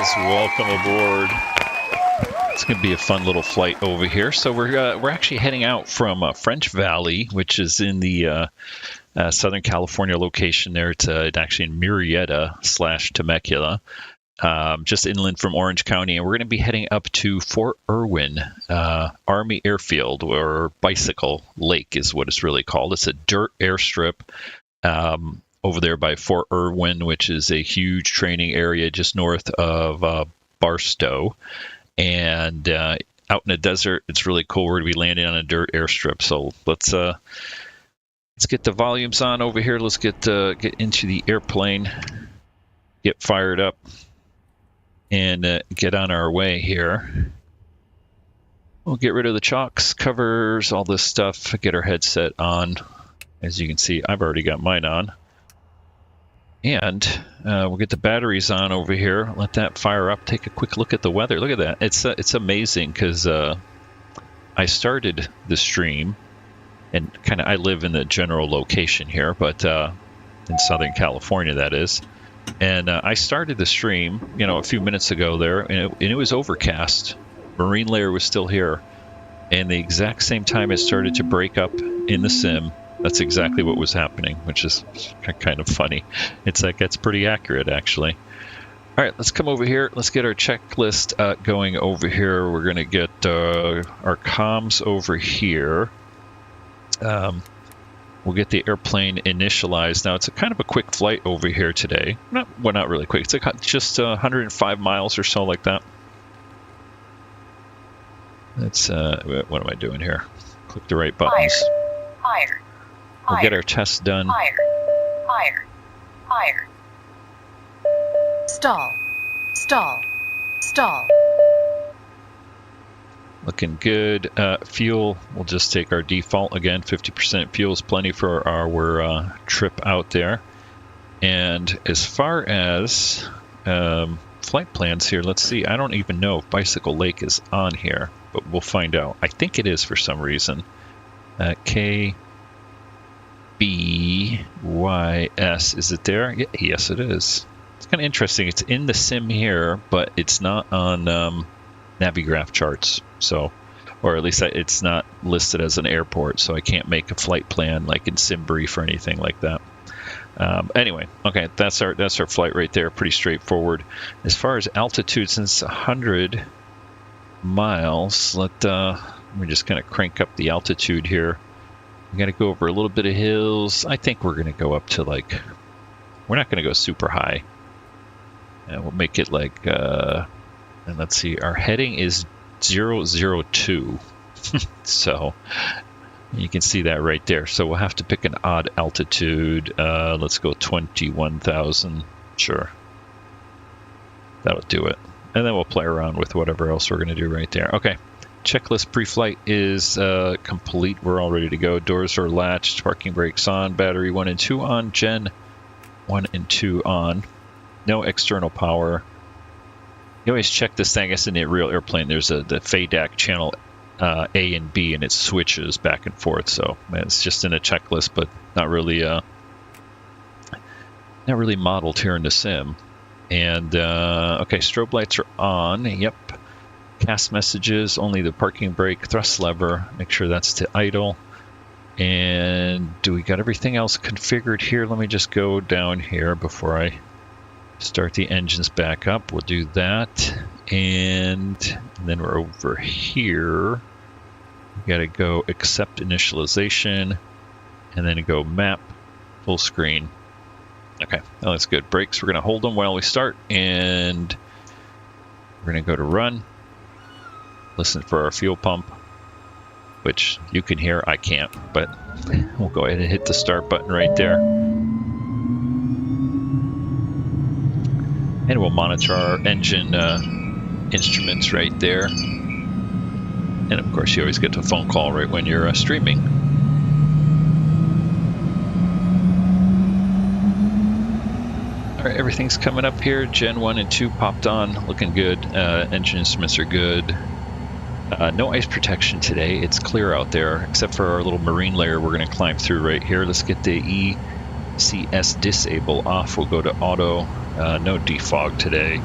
guys, welcome aboard. It's going to be a fun little flight over here. So we're actually heading out from French Valley, which is in the Southern California location there. It's actually in Murrieta/Temecula, just inland from Orange County. And we're going to be heading up to Fort Irwin Army Airfield, or Bicycle Lake is what it's really called. It's a dirt airstrip over there by Fort Irwin, which is a huge training area just north of Barstow. And out in the desert, it's really cool. We're going to be landing on a dirt airstrip. So let's get the volumes on over here. Let's get into the airplane, get fired up, and get on our way here. We'll get rid of the chocks, covers, all this stuff, get our headset on. As you can see, I've already got mine on. And we'll get the batteries on over here, let that fire up, take a quick look at the weather. Look at that. It's amazing because I started the stream, and I live in the general location here, but in Southern California, that is. And I started the stream, a few minutes ago there, and it was overcast. Marine layer was still here. And the exact same time it started to break up in the sim, that's exactly what was happening, which is kind of funny. It's pretty accurate, actually. All right, let's come over here. Let's get our checklist going over here. We're going to get our comms over here. We'll get the airplane initialized. Now, it's a kind of a quick flight over here today. Not really quick. It's just 105 miles or so, like that. That's what am I doing here? Click the right buttons. Higher. We'll get our test done. Higher. Stall. Looking good. Fuel, we'll just take our default again. 50% fuel is plenty for our trip out there. And as far as flight plans here, let's see. I don't even know if Bicycle Lake is on here, but we'll find out. I think it is for some reason. KBYS, is it there? Yes, it is. It's kind of interesting. It's in the sim here, but it's not on Navigraph charts. So, or at least it's not listed as an airport, so I can't make a flight plan like in SimBrief or anything like that. Anyway, okay, that's our flight right there. Pretty straightforward. As far as altitude, since 100 miles, let me just kind of crank up the altitude here. We got to go over a little bit of hills. I think we're going to go up to we're not going to go super high. And we'll make it and let's see, our heading is 002. So you can see that right there. So we'll have to pick an odd altitude. Let's go 21,000. Sure. That'll do it. And then we'll play around with whatever else we're going to do right there. Okay. Checklist pre-flight is complete. We're all ready to go. Doors are latched. Parking brakes on. Battery 1 and 2 on. Gen 1 and 2 on. No external power. You always check this thing. I guess in the real airplane, there's the FADAC channel A and B, and it switches back and forth. So it's just in a checklist, but not really modeled here in the sim. And okay, strobe lights are on. Yep. Cast messages, only the parking brake, thrust lever, make sure that's to idle. And do we got everything else configured here? Let me just go down here before I start the engines back up. We'll do that. And then we're over here. We got to go accept initialization and then go map, full screen. Okay, well, that's good. Brakes, we're going to hold them while we start, and we're going to go to run. Listen for our fuel pump, which you can hear, I can't, but we'll go ahead and hit the start button right there. And we'll monitor our engine instruments right there. And of course, you always get a phone call right when you're streaming. All right, everything's coming up here. Gen 1 and 2 popped on, looking good. Engine instruments are good. No ice protection today. It's clear out there, except for our little marine layer we're going to climb through right here. Let's get the ECS disable off. We'll go to auto. No defog today.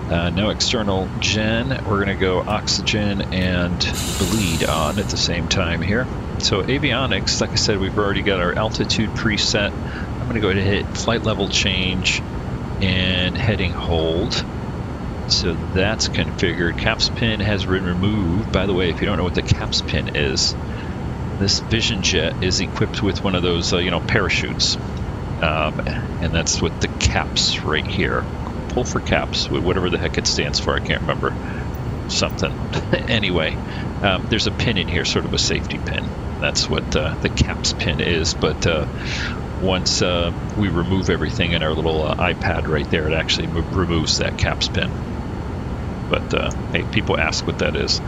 No external gen. We're going to go oxygen and bleed on at the same time here. So avionics, like I said, we've already got our altitude preset. I'm going to go ahead and hit flight level change and heading hold. So that's configured. Caps pin has been removed. By the way, if you don't know what the caps pin is, this Vision Jet is equipped with one of those, parachutes. And that's what the caps right here. Pull for caps, whatever the heck it stands for. I can't remember. Something. Anyway, there's a pin in here, sort of a safety pin. That's what the caps pin is. But once we remove everything in our little iPad right there, it actually removes that caps pin. But hey, people ask what that is.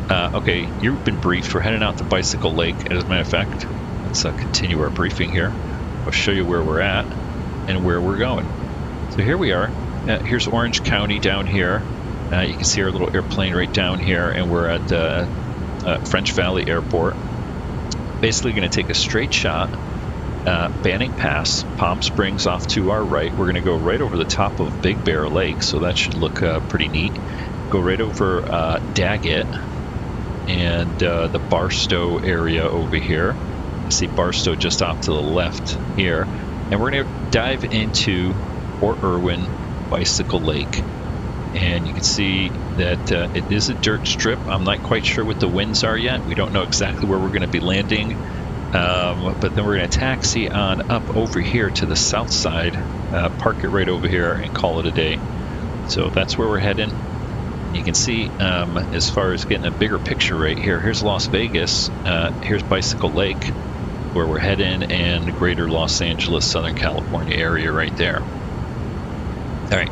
Okay, you've been briefed. We're heading out to Bicycle Lake. As a matter of fact, let's continue our briefing here. I'll show you where we're at and where we're going. So here we are. Here's Orange County down here. You can see our little airplane right down here, and we're at French Valley Airport. Basically going to take a straight shot, Banning Pass, Palm Springs off to our right. We're going to go right over the top of Big Bear Lake, so that should look pretty neat. Go right over Daggett and the Barstow area over here. You see Barstow just off to the left here. And we're going to dive into Fort Irwin Bicycle Lake. And you can see that it is a dirt strip. I'm not quite sure what the winds are yet. We don't know exactly where we're going to be landing. But then we're going to taxi on up over here to the south side, park it right over here, and call it a day. So that's where we're heading. You can see as far as getting a bigger picture right here, here's Las Vegas, here's Bicycle Lake, where we're heading, and the greater Los Angeles, Southern California area right there. All right,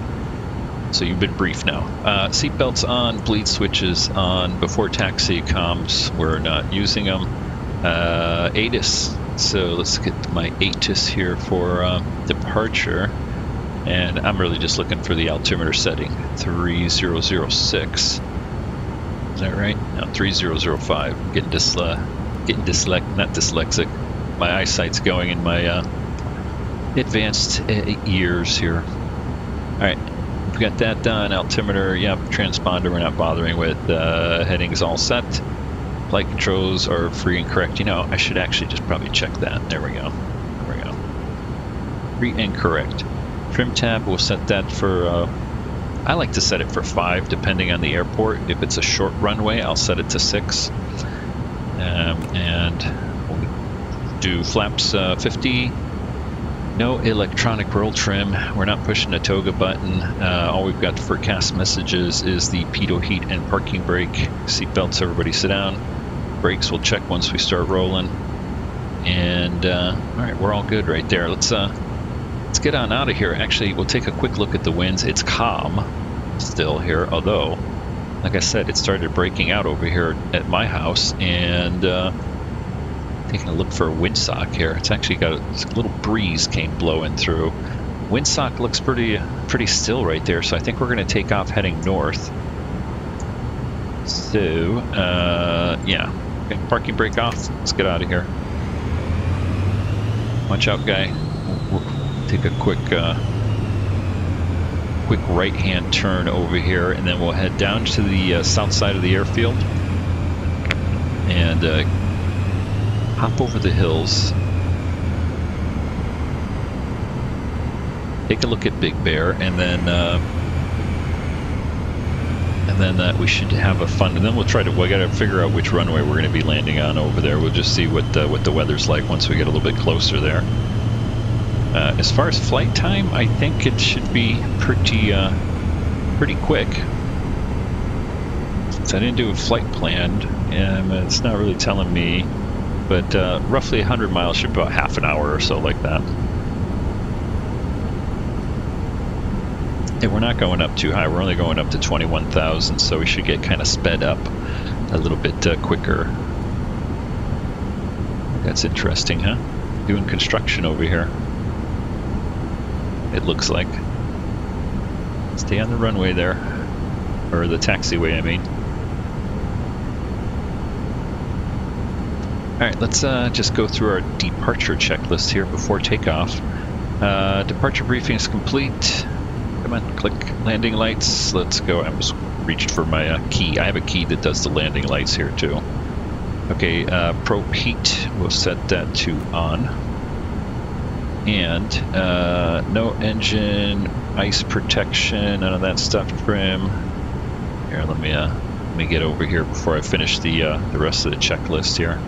so you've been briefed now. Seatbelts on, bleed switches on, before taxi comms, we're not using them. ATIS, so let's get my ATIS here for departure. And I'm really just looking for the altimeter setting, 3006. Is that right? No, 3005. Getting not dyslexic. My eyesight's going in my advanced years here. All right, we've got that done. Altimeter, yep. Transponder, we're not bothering with. Heading's all set. Flight controls are free and correct. I should actually just probably check that. There we go. Free and correct. Trim tab, we'll set that for, I like to set it for 5 depending on the airport. If it's a short runway, I'll set it to 6. And we'll do flaps 50. No electronic roll trim. We're not pushing a toga button. All we've got for cast messages is the pitot heat and parking brake. Seatbelts, everybody sit down. Brakes we'll check once we start rolling. And all right, we're all good right there. Let's get on out of here. Actually, we'll take a quick look at the winds. It's calm still here, although, like I said, it started breaking out over here at my house, and taking a look for a windsock here. It's actually got a little breeze came blowing through. Windsock looks pretty still right there, so I think we're going to take off heading north. So, yeah. Okay, parking brake off. Let's get out of here. Watch out, guy. We'll take a quick right-hand turn over here, and then we'll head down to the south side of the airfield and hop over the hills. Take a look at Big Bear, and then we should have a fun. And then we got to figure out which runway we're going to be landing on over there. We'll just see what the weather's like once we get a little bit closer there. As far as flight time, I think it should be pretty quick. Since I didn't do a flight planned, and it's not really telling me, but roughly 100 miles should be about half an hour or so, like that. And we're not going up too high. We're only going up to 21,000, so we should get kind of sped up a little bit quicker. That's interesting, huh? Doing construction over here. It looks like. Stay on the runway there, or the taxiway, I mean. All right, let's just go through our departure checklist here before takeoff. Departure briefing is complete. Come on, click landing lights. Let's go. I almost reached for my key. I have a key that does the landing lights here too. Okay, probe heat, we'll set that to on. And no engine, ice protection, none of that stuff trim. Here, let me get over here before I finish the rest of the checklist here.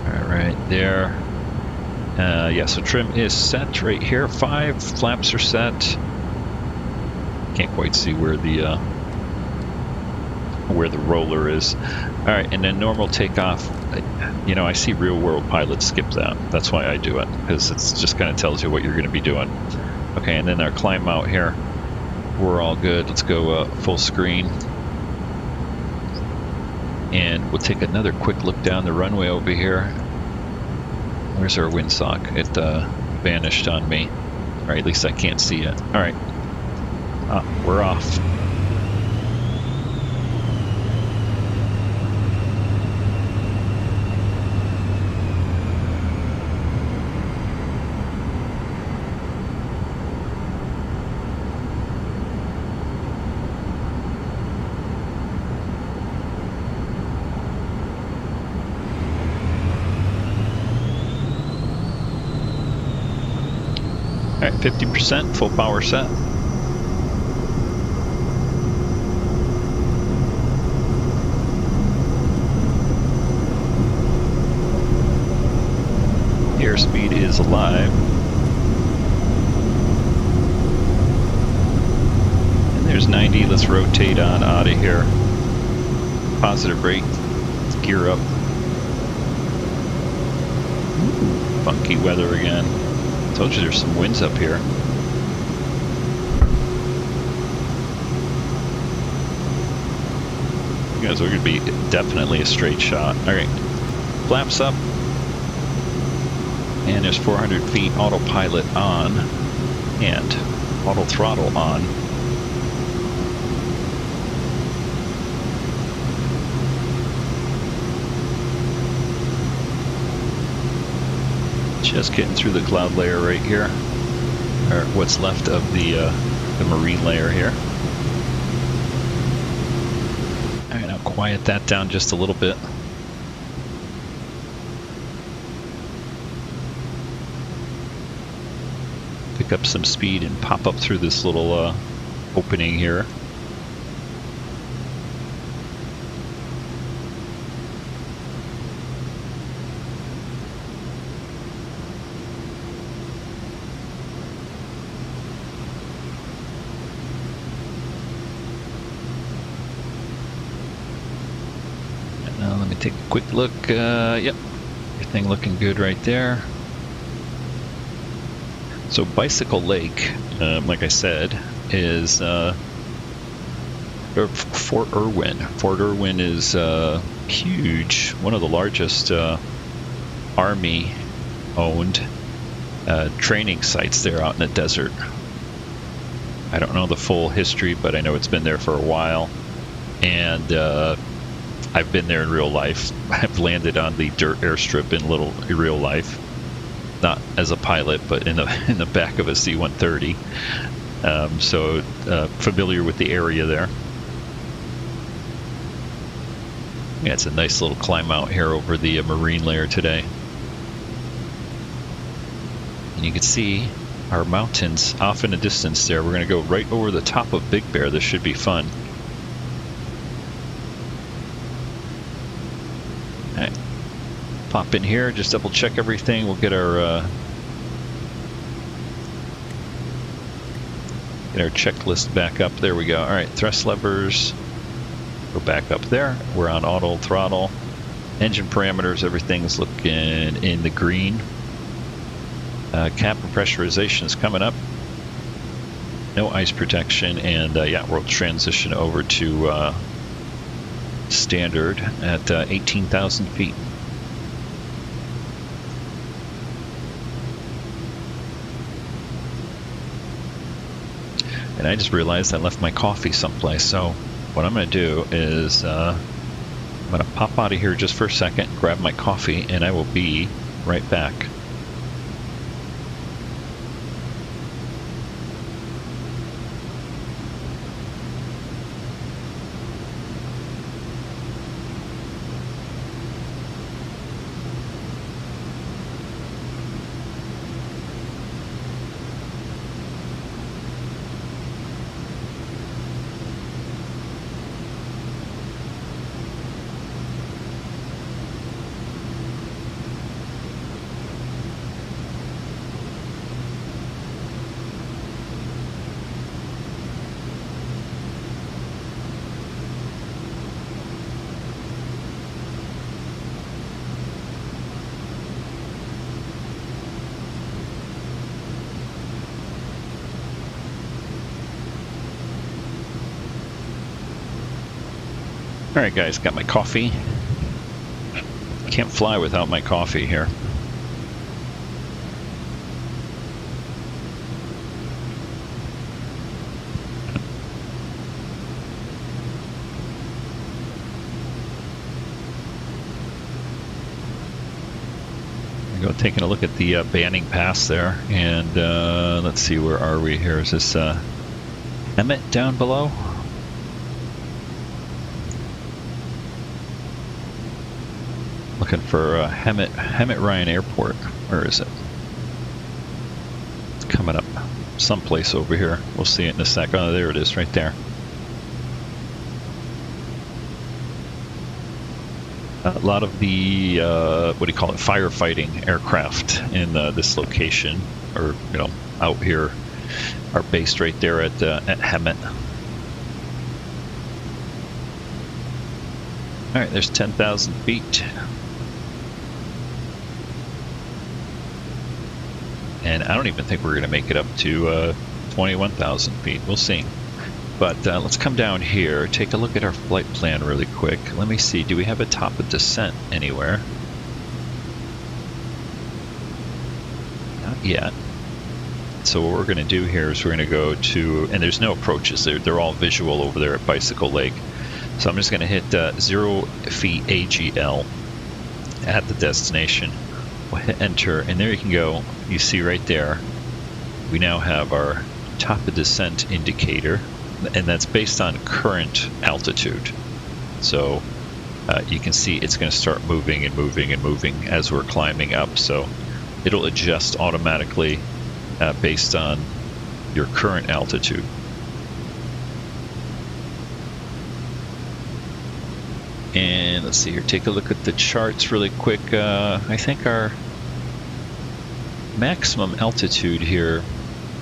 All right, there. Yeah, so trim is set right here. 5 flaps are set. Can't quite see where the roller is. All right, and then normal takeoff. You know, I see real world pilots skip that. That's why I do it, because it just kind of tells you what you're going to be doing. Okay, and then our climb out here. We're all good. Let's go full screen. And we'll take another quick look down the runway over here. Where's our windsock? It vanished on me. All right, at least I can't see it. All right, we're off. All right, 50%, full power set. Airspeed is alive. And there's 90, let's rotate on out of here. Positive brake, let's gear up. Funky weather again. Told you there's some winds up here. You guys are going to be definitely a straight shot. All right, flaps up. And there's 400 feet, autopilot on, and auto throttle on. Just getting through the cloud layer right here, or what's left of the marine layer here. All right, I'll quiet that down just a little bit. Pick up some speed and pop up through this little opening here. Let me take a quick look. Yep, everything looking good right there. So Bicycle Lake, like I said, is Fort Irwin. Fort Irwin is huge, one of the largest Army-owned training sites there out in the desert. I don't know the full history, but I know it's been there for a while. And I've been there in real life. I've landed on the dirt airstrip in real life. Not as a pilot, but in the back of a C-130. So familiar with the area there. Yeah, it's a nice little climb out here over the marine layer today. And you can see our mountains off in the distance there. We're going to go right over the top of Big Bear. This should be fun. All right. Pop in here, just double check everything. We'll get our checklist back up. There we go. All right, thrust levers. Go back up there. We're on auto throttle. Engine parameters, everything's looking in the green. Cabin pressurization is coming up. No ice protection, and yeah, we'll transition over to standard at 18,000 feet. And I just realized I left my coffee someplace, so what I'm going to do is I'm going to pop out of here just for a second, grab my coffee, and I will be right back. All right, guys, got my coffee. Can't fly without my coffee here. Go taking a look at the Banning Pass there, and let's see, where are we here? Is this Emmett down below? Looking for Hemet Ryan Airport. Where is it? It's coming up someplace over here. We'll see it in a sec. Oh, there it is, right there. A lot of the what do you call it, firefighting aircraft in this location, or out here, are based right there at Hemet. All right, there's 10,000 feet, and I don't even think we're going to make it up to 21,000 feet. We'll see. But let's come down here, take a look at our flight plan really quick. Let me see, do we have a top of descent anywhere? Not yet. So what we're going to do here is we're going to go to, and there's no approaches, they're all visual over there at Bicycle Lake. So I'm just going to hit 0 feet AGL at the destination. We'll hit enter, and there you can go. You see right there, we now have our top of descent indicator. And that's based on current altitude. So you can see it's going to start moving and moving and moving as we're climbing up. So it'll adjust automatically based on your current altitude. And let's see here, take a look at the charts really quick. I think our maximum altitude here,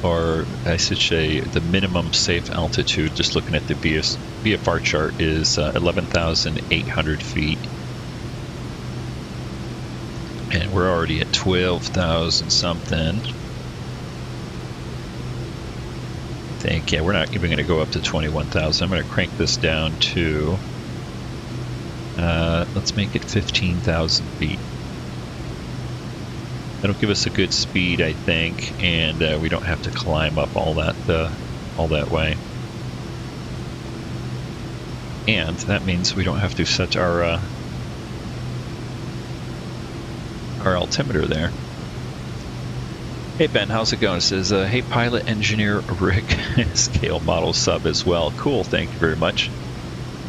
or I should say the minimum safe altitude, just looking at the VFR chart, is 11,800 feet. And we're already at 12,000 something. I think, yeah, we're not even going to go up to 21,000. I'm going to crank this down to, let's make it 15,000 feet. That'll give us a good speed, I think, and we don't have to climb up all that way. And that means we don't have to set our altimeter there. Hey Ben, how's it going? It says, hey pilot engineer Rick, scale model sub as well. Cool, thank you very much.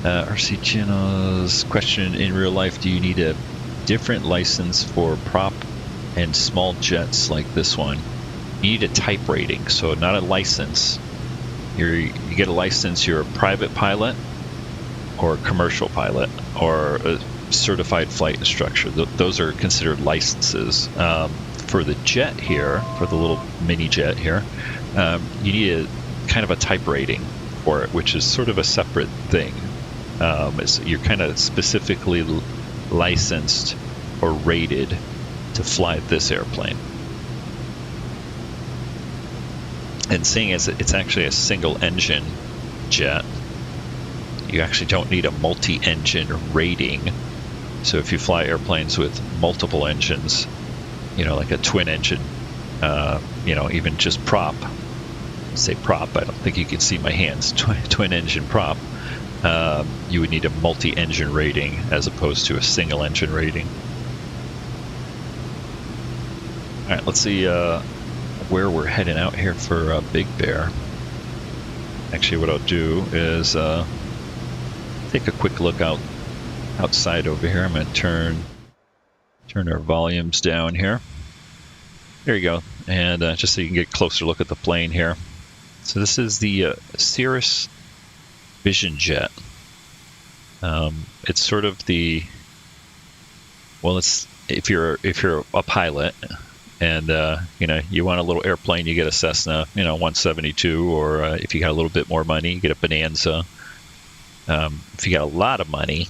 RC Channel's question: in real life, do you need a different license for prop and small jets like this one? You need a type rating, so not a license. You get a license, you're a private pilot or a commercial pilot or a certified flight instructor. Those are considered licenses. For the jet here, for the little mini jet here, you need a kind of a type rating for it, which is sort of a separate thing. You're kind of specifically licensed or rated to fly this airplane. And seeing as it's actually a single engine jet, you actually don't need a multi-engine rating. So if you fly airplanes with multiple engines, like a twin engine, even just prop, say prop, I don't think you can see my hands, twin engine prop, you would need a multi-engine rating as opposed to a single engine rating. All right, let's see where we're heading out here for Big Bear. Actually, what I'll do is take a quick look outside over here. I'm going to turn our volumes down here. There you go. And just so you can get a closer look at the plane here. So this is the Cirrus Vision Jet. It's sort of the, well, it's if you're a pilot and you want a little airplane, you get a Cessna 172, or if you got a little bit more money, you get a Bonanza. If you got a lot of money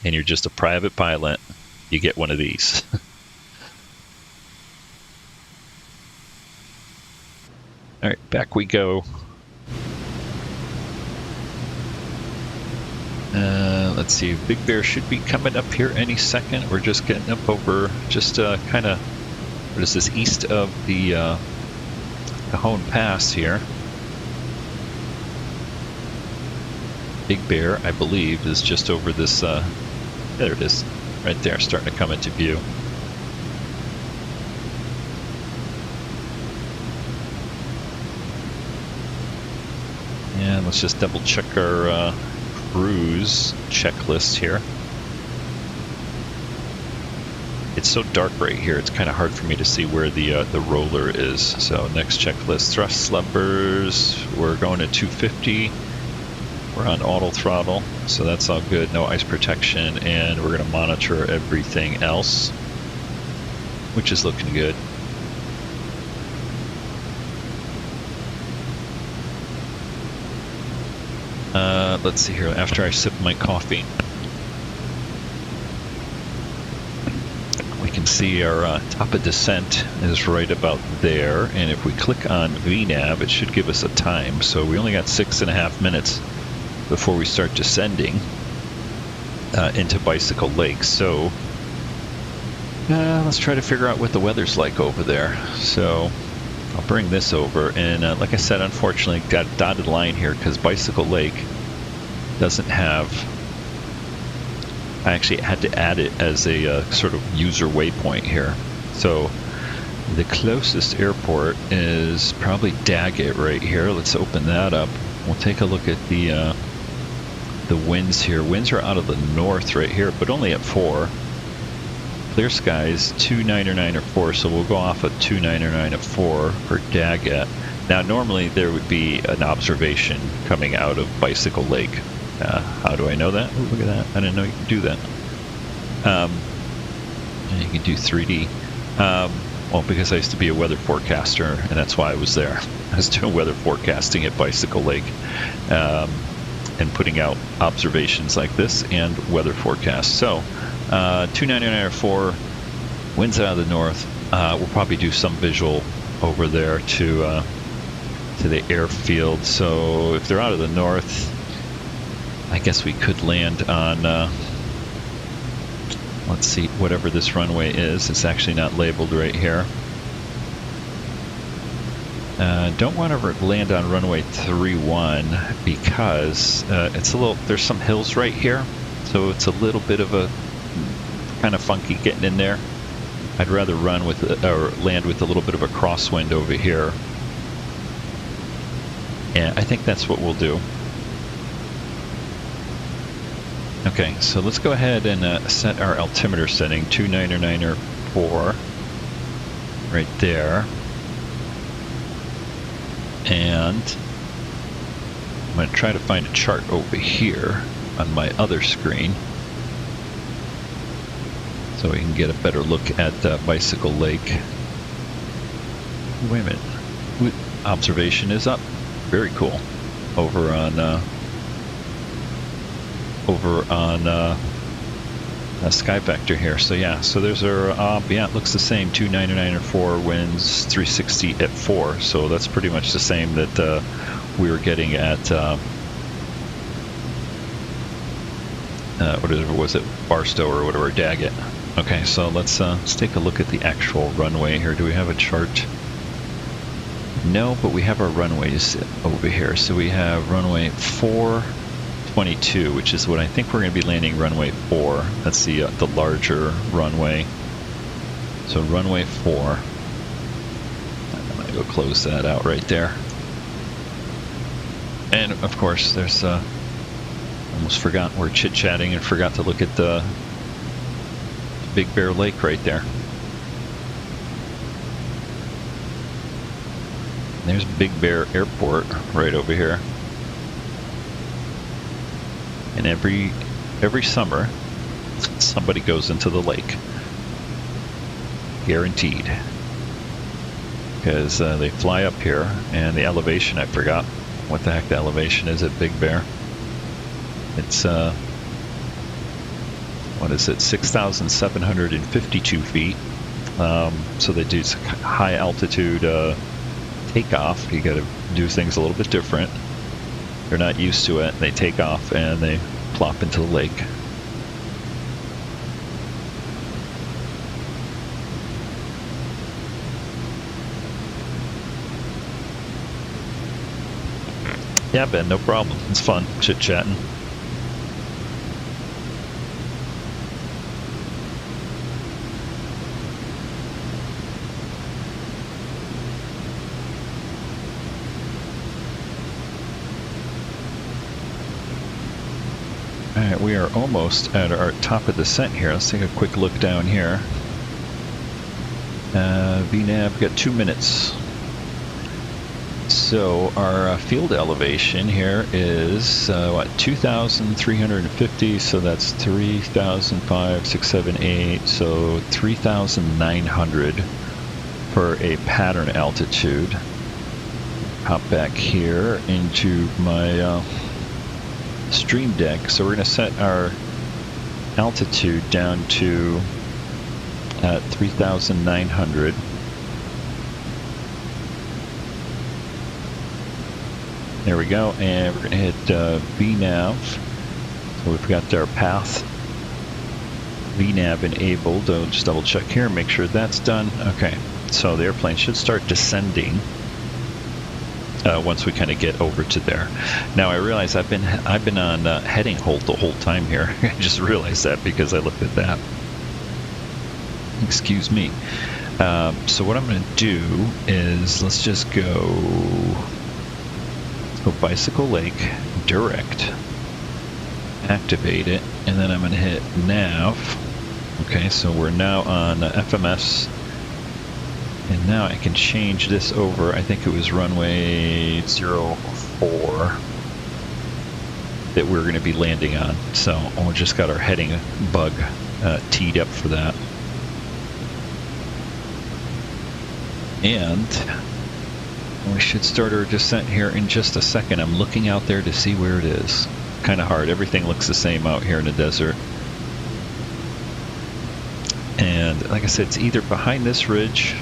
and you're just a private pilot, you get one of these. All right, back we go. Let's see, Big Bear should be coming up here any second. We're just getting up over, just kind of, what is this, east of the Cajon Pass here. Big Bear, I believe, is just over this, there it is, right there, starting to come into view. And let's just double check our cruise checklist here. It's so dark right here, it's kind of hard for me to see where the roller is. So next checklist, thrust levers, we're going at 250. We're on auto throttle, so that's all good. No ice protection, and we're going to monitor everything else, which is looking good. Let's see here, after I sip my coffee, we can see our top of descent is right about there, and if we click on VNAV, it should give us a time. So we only got 6.5 minutes before we start descending into Bicycle Lake. So let's try to figure out what the weather's like over there. So I'll bring this over, and like I said, unfortunately got a dotted line here because Bicycle Lake doesn't have, I actually had to add it as a sort of user waypoint here. So the closest airport is probably Daggett right here. Let's open that up. We'll take a look at the winds here. Winds are out of the north right here, but only at 4. Clear skies, 2.9 or 9 or 4, so we'll go off at 2.9 or 9 or 4 for Daggett. Now, normally there would be an observation coming out of Bicycle Lake. How do I know that? Ooh, look at that. I didn't know you could do that. And you can do 3D. Well, because I used to be a weather forecaster, and that's why I was there. I was doing weather forecasting at Bicycle Lake. And putting out observations like this and weather forecasts. So 299 winds out of the north. We'll probably do some visual over there to the airfield. So if they're out of the north, I guess we could land on let's see, whatever this runway is. It's actually not labeled right here. Don't want to land on runway 31 because it's a little, there's some hills right here, so it's a little bit of a kind of funky getting in there. I'd rather run with or land with a little bit of a crosswind over here, and I think that's what we'll do. Okay, so let's go ahead and set our altimeter setting, 2.9 or 4 right there. And I'm going to try to find a chart over here on my other screen so we can get a better look at Bicycle Lake. Wait a minute. Observation is up. Very cool. Over on Sky Vector here. So yeah, so there's our, yeah, it looks the same, 299 or 4 winds, 360 at 4. So that's pretty much the same that we were getting at, whatever was it, Barstow or whatever, Daggett. Okay, so let's take a look at the actual runway here. Do we have a chart? No, but we have our runways over here. So we have runway 422, which is what I think we're going to be landing runway 4. That's the larger runway. So runway 4. I'm going to go close that out right there. And of course, there's almost forgot, we're chit-chatting and forgot to look at the Big Bear Lake right there. There's Big Bear Airport right over here. And every summer, somebody goes into the lake. Guaranteed. Because they fly up here, and the elevation, I forgot what the heck the elevation is at Big Bear. It's, what is it, 6,752 feet. So they do high altitude takeoff. You got to do things a little bit different. They're not used to it. They take off and they plop into the lake. Yeah, Ben, no problem. It's fun chit-chatting. All right, we are almost at our top of descent here. Let's take a quick look down here. VNAV, got 2 minutes. So our field elevation here is 2,350. So that's 3,005, 6, 7, 8. So 3,900 for a pattern altitude. Hop back here into my stream deck. So we're going to set our altitude down to 3,900. There we go, and we're going to hit VNAV. So we've got our path VNAV enabled. I'll just double check here, make sure that's done. Okay, so the airplane should start descending once we kind of get over to there. Now I realize I've been on heading hold the whole time here. I just realized that because I looked at that. Excuse me. So what I'm going to do is let's just go Bicycle Lake, direct, activate it, and then I'm going to hit nav. Okay, so we're now on FMS, and now I can change this over. I think it was runway 04 that we're going to be landing on. So we just got our heading bug teed up for that. And we should start our descent here in just a second. I'm looking out there to see where it is. Kind of hard. Everything looks the same out here in the desert. And like I said, it's either behind this ridge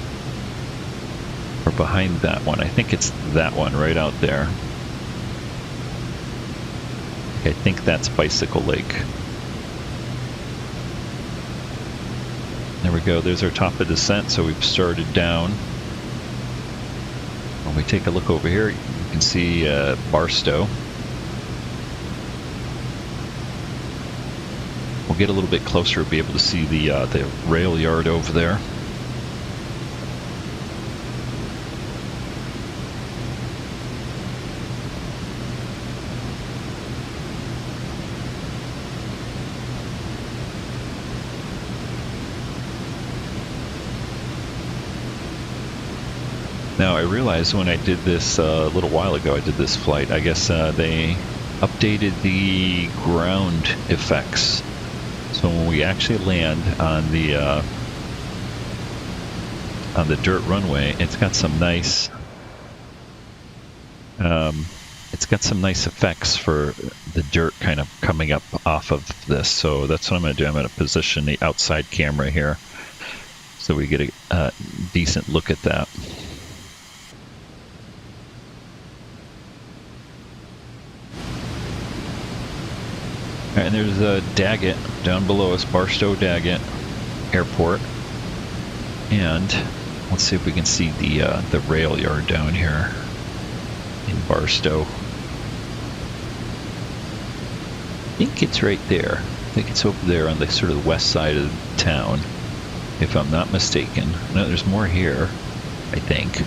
or behind that one. I think it's that one right out there. I think that's Bicycle Lake. There we go. There's our top of descent. So we've started down. When we take a look over here, you can see Barstow. We'll get a little bit closer to be able to see the rail yard over there. Now I realized when I did this a little while ago, I did this flight, I guess they updated the ground effects. So when we actually land on the dirt runway, it's got some nice effects for the dirt kind of coming up off of this. So that's what I'm going to do. I'm going to position the outside camera here so we get a decent look at that. And there's Daggett down below us, Barstow Daggett Airport. And let's see if we can see the rail yard down here in Barstow. I think it's right there. I think it's over there on the sort of the west side of the town, if I'm not mistaken. No, there's more here, I think.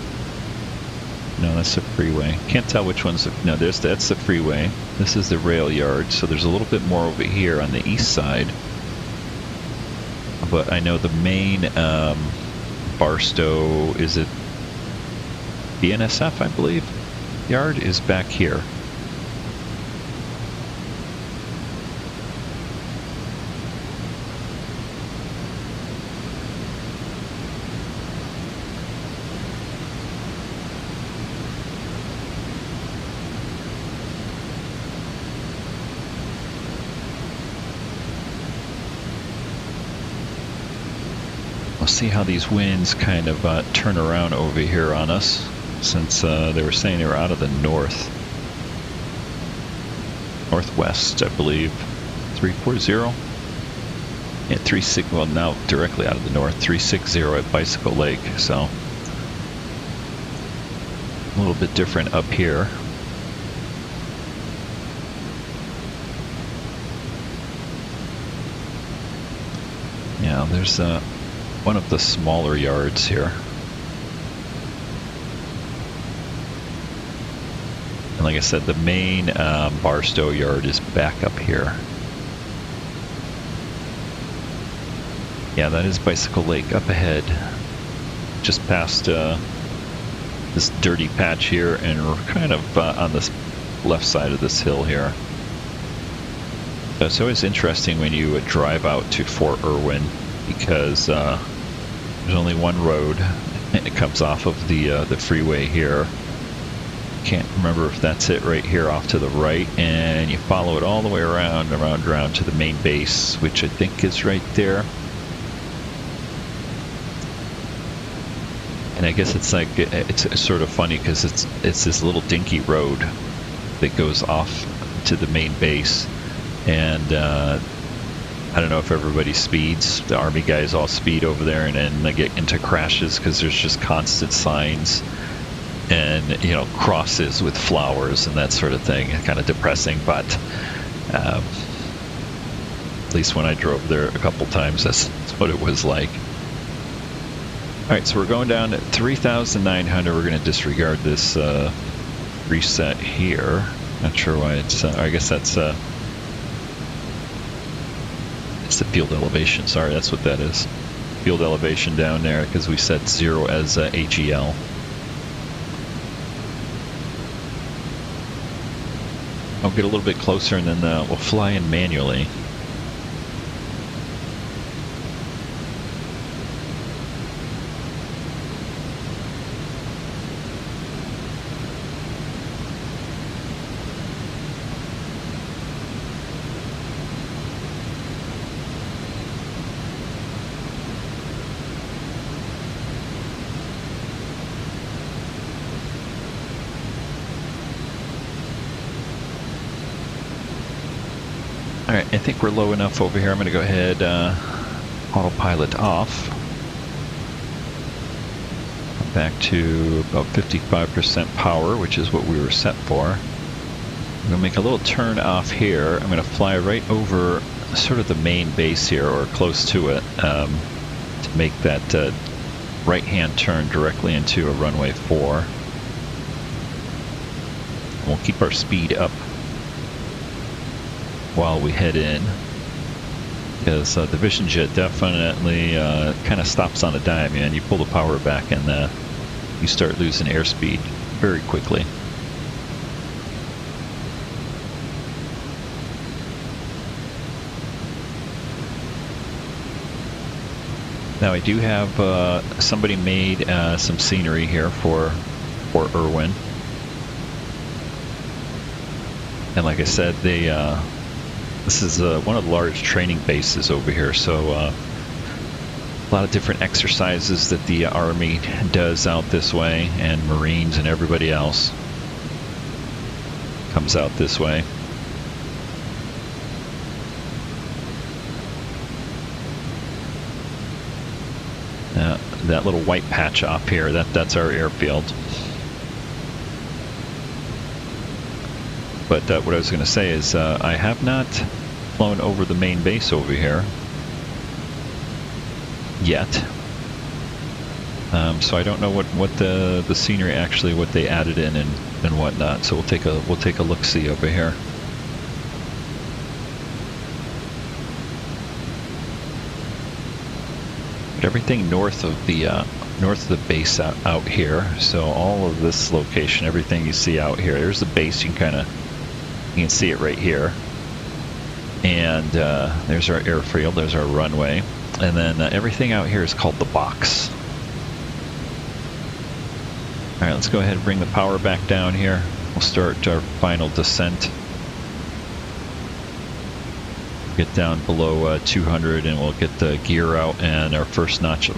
No, that's the freeway. Can't tell which one's the... No, that's the freeway. This is the rail yard, so there's a little bit more over here on the east side. But I know the main Barstow, is it BNSF, I believe? Yard is back here. We'll see how these winds kind of turn around over here on us, since they were saying they were out of the northwest, I believe. 340. And 36, well, now directly out of the north, 360 at Bicycle Lake. So a little bit different up here. Yeah, there's one of the smaller yards here. And like I said, the main Barstow yard is back up here. Yeah, that is Bicycle Lake up ahead, just past this dirty patch here, and we're kind of on this left side of this hill here. So it's always interesting when you drive out to Fort Irwin, because there's only one road, and it comes off of the freeway here. Can't remember if that's it right here off to the right, and you follow it all the way around to the main base, which I think is right there. And I guess it's like, it's sort of funny because it's this little dinky road that goes off to the main base, and I don't know if everybody speeds. The Army guys all speed over there, and then they get into crashes because there's just constant signs and, you know, crosses with flowers and that sort of thing. Kind of depressing, but at least when I drove there a couple times, that's what it was like. All right, so we're going down at 3,900. We're going to disregard this reset here. Not sure why it's. I guess that's it's the field elevation. Sorry, that's what that is. Field elevation down there, because we set 0 as HEL. I'll get a little bit closer, and then we'll fly in manually. Alright, I think we're low enough over here. I'm going to go ahead, autopilot off. Back to about 55% power, which is what we were set for. I'm going to make a little turn off here. I'm going to fly right over sort of the main base here, or close to it, to make that right-hand turn directly into a runway 4. We'll keep our speed up while we head in, because the Vision Jet definitely kind of stops on a dime, and you pull the power back and you start losing airspeed very quickly. Now I do have somebody made some scenery here for Irwin, and like I said, they this is one of the large training bases over here, so a lot of different exercises that the Army does out this way, and Marines and everybody else comes out this way. That little white patch up here, that's our airfield. But what I was going to say is I have not flown over the main base over here yet, so I don't know what the scenery actually, what they added in and whatnot. So we'll take a look-see over here. But everything north of the base out here. So all of this location, everything you see out here, there's the base. You can see it right here, and there's our airfield, there's our runway, and then everything out here is called the box. All right, let's go ahead and bring the power back down here. We'll start our final descent. Get down below 200, and we'll get the gear out and our first notch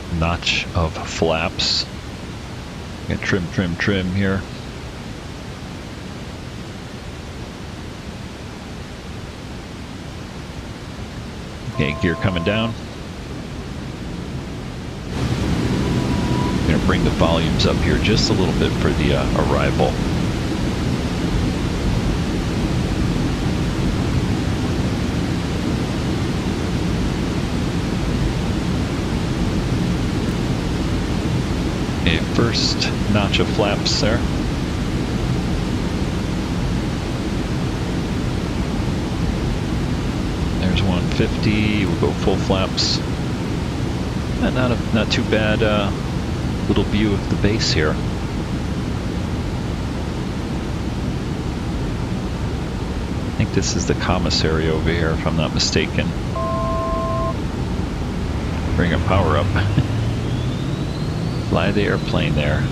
of flaps. Get trim here. Okay, gear coming down. I'm going to bring the volumes up here just a little bit for the arrival. Okay, first notch of flaps there. There's 150. We'll go full flaps. Not too bad. Little view of the base here. I think this is the commissary over here, if I'm not mistaken. Bring a power up. Fly the airplane there.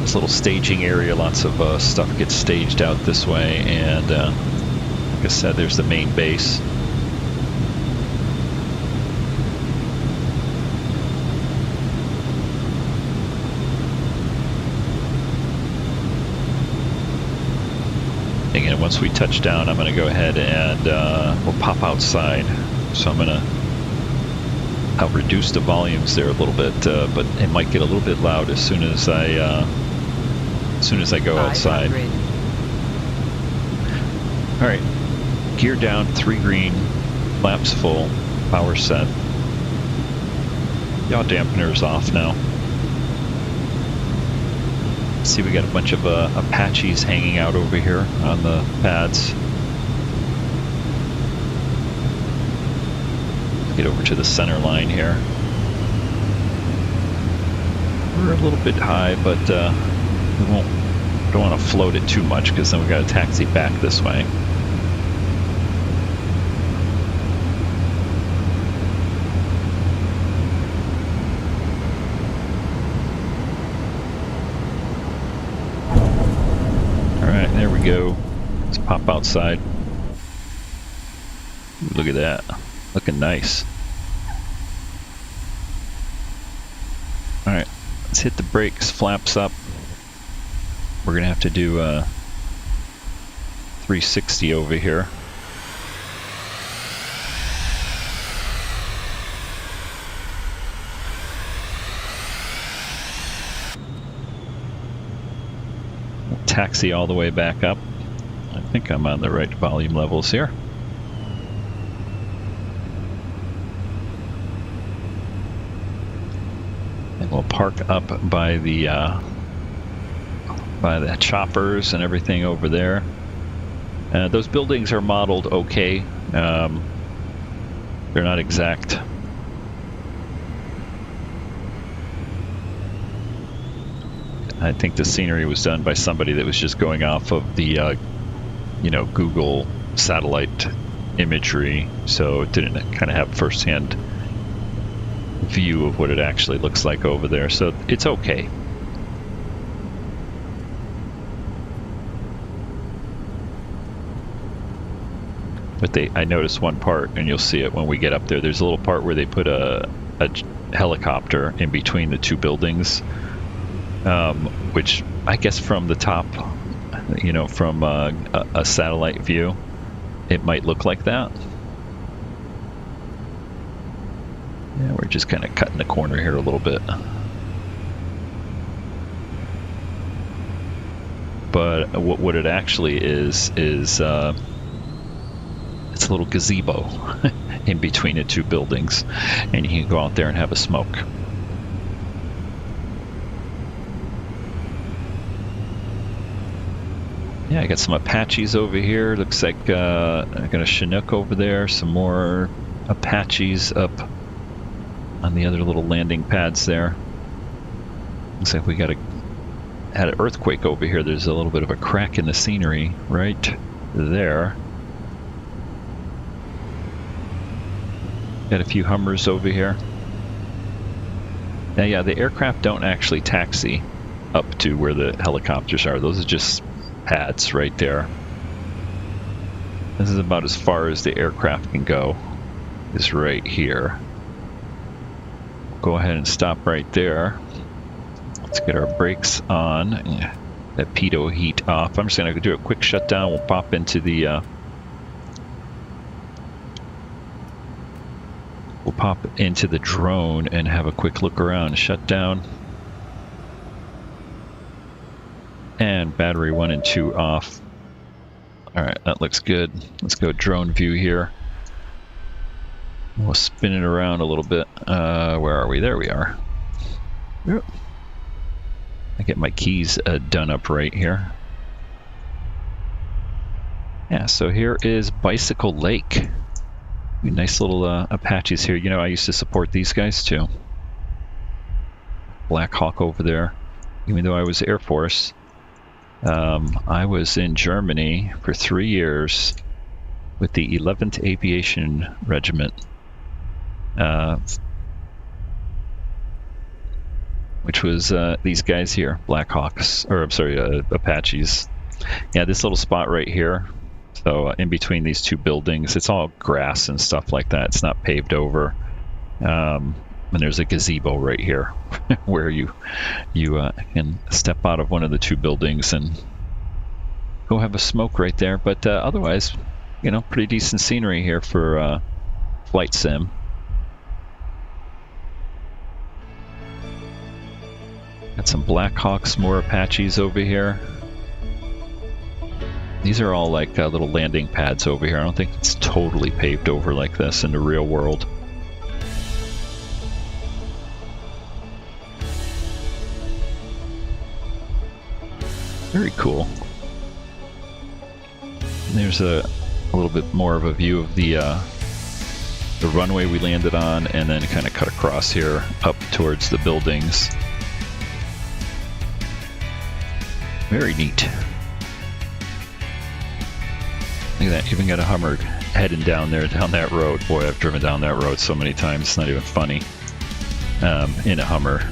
This little staging area, lots of stuff gets staged out this way, and like I said, there's the main base. Again, once we touch down, I'm going to go ahead and we'll pop outside. So I'm going to I'll reduce the volumes there a little bit, but it might get a little bit loud as soon as I go outside. All right, gear down, 3 green, flaps full, power set. Yaw dampeners off now. See, we got a bunch of Apaches hanging out over here on the pads. Get over to the center line here. We're a little bit high, but we don't want to float it too much because then we got to taxi back this way. All right, there we go. Let's pop outside. Look at that, looking nice. All right, let's hit the brakes, flaps up. We're gonna have to do 360 over here. We'll taxi all the way back up. I think I'm on the right volume levels here. And we'll park up by the choppers and everything over there. Those buildings are modeled okay. They're not exact. I think the scenery was done by somebody that was just going off of the Google satellite imagery, so it didn't kind of have first-hand view of what it actually looks like over there, so it's okay. But I noticed one part, and you'll see it when we get up there. There's a little part where they put a helicopter in between the two buildings, which I guess from the top, from a satellite view, it might look like that. Yeah, we're just kind of cutting the corner here a little bit. But what it actually is it's a little gazebo in between the two buildings, and you can go out there and have a smoke. Yeah, I got some Apaches over here. Looks like I got a Chinook over there. Some more Apaches up on the other little landing pads there. Looks like we had an earthquake over here. There's a little bit of a crack in the scenery right there. Got a few Hummers over here. Now, yeah, the aircraft don't actually taxi up to where the helicopters are. Those are just pads right there. This is about as far as the aircraft can go, is right here. Go ahead and stop right there. Let's get our brakes on. That pitot heat off. I'm just going to do a quick shutdown. We'll pop into the drone and have a quick look around. Shut down. And battery 1 and 2 off. All right, that looks good. Let's go drone view here. We'll spin it around a little bit. Where are we? There we are. Yep. I get my keys done up right here. Yeah, so here is Bicycle Lake. Nice little Apaches here. You know, I used to support these guys too. Black Hawk over there. Even though I was Air Force, I was in Germany for 3 years with the 11th Aviation Regiment. Which was these guys here, Black Hawks, or I'm sorry, Apaches. Yeah, this little spot right here. So in between these two buildings, it's all grass and stuff like that. It's not paved over. And there's a gazebo right here where you can step out of one of the two buildings and go have a smoke right there. But otherwise, you know, pretty decent scenery here for flight sim. Got some Black Hawks, more Apaches over here. These are all like little landing pads over here. I don't think it's totally paved over like this in the real world. Very cool. And there's a little bit more of a view of the runway we landed on, and then kind of cut across here up towards the buildings. Very neat. Look at that, even got a Hummer heading down there, down that road. Boy, I've driven down that road so many times, it's not even funny. In a Hummer.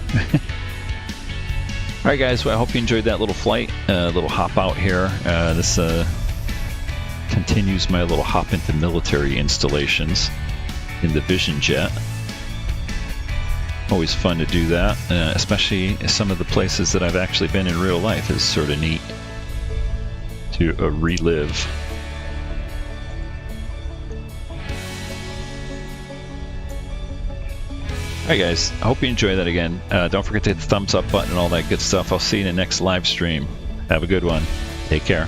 Alright guys, well, I hope you enjoyed that little flight, little hop out here. This continues my little hop into military installations in the Vision Jet. Always fun to do that, especially some of the places that I've actually been in real life is sort of neat to relive. Alright guys, I hope you enjoy that again. Don't forget to hit the thumbs up button and all that good stuff. I'll see you in the next live stream. Have a good one. Take care.